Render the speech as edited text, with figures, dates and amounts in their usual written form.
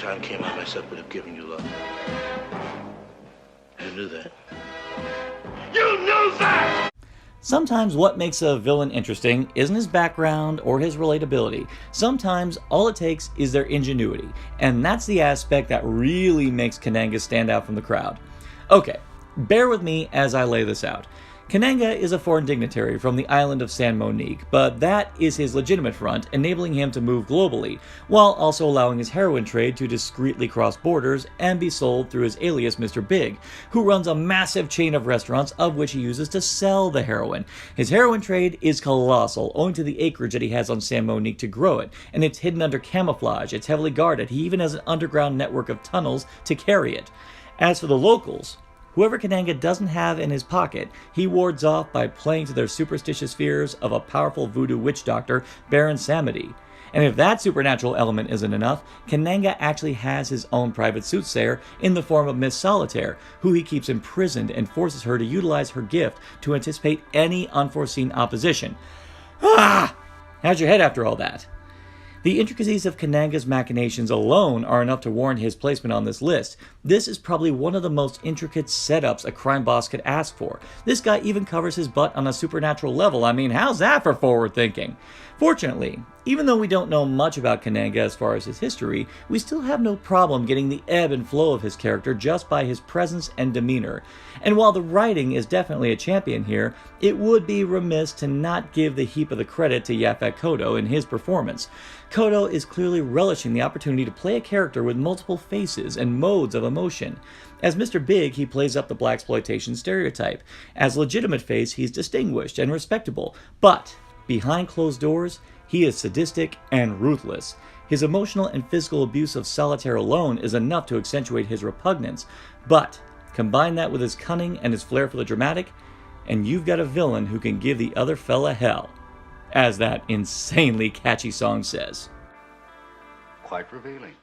time came, I myself would have given you love. You knew that. You knew that! Sometimes what makes a villain interesting isn't his background or his relatability. Sometimes all it takes is their ingenuity, and that's the aspect that really makes Kananga stand out from the crowd. Okay, bear with me as I lay this out. Kananga is a foreign dignitary from the island of San Monique, but that is his legitimate front, enabling him to move globally, while also allowing his heroin trade to discreetly cross borders and be sold through his alias Mr. Big, who runs a massive chain of restaurants of which he uses to sell the heroin. His heroin trade is colossal, owing to the acreage that he has on San Monique to grow it, and it's hidden under camouflage, it's heavily guarded, he even has an underground network of tunnels to carry it. As for the locals, whoever Kananga doesn't have in his pocket, he wards off by playing to their superstitious fears of a powerful voodoo witch doctor, Baron Samedi. And if that supernatural element isn't enough, Kananga actually has his own private soothsayer in the form of Miss Solitaire, who he keeps imprisoned and forces her to utilize her gift to anticipate any unforeseen opposition. Ah! How's your head after all that? The intricacies of Kananga's machinations alone are enough to warrant his placement on this list. This is probably one of the most intricate setups a crime boss could ask for. This guy even covers his butt on a supernatural level. I mean, how's that for forward thinking? Fortunately, even though we don't know much about Kananga as far as his history, we still have no problem getting the ebb and flow of his character just by his presence and demeanor. And while the writing is definitely a champion here, it would be remiss to not give the heap of the credit to Yaphet Kotto in his performance. Kotto is clearly relishing the opportunity to play a character with multiple faces and modes of emotion. As Mr. Big, he plays up the blaxploitation stereotype. As legitimate face, he's distinguished and respectable, but behind closed doors, he is sadistic and ruthless. His emotional and physical abuse of Solitaire alone is enough to accentuate his repugnance, but combine that with his cunning and his flair for the dramatic, and you've got a villain who can give the other fella hell, as that insanely catchy song says. Quite revealing.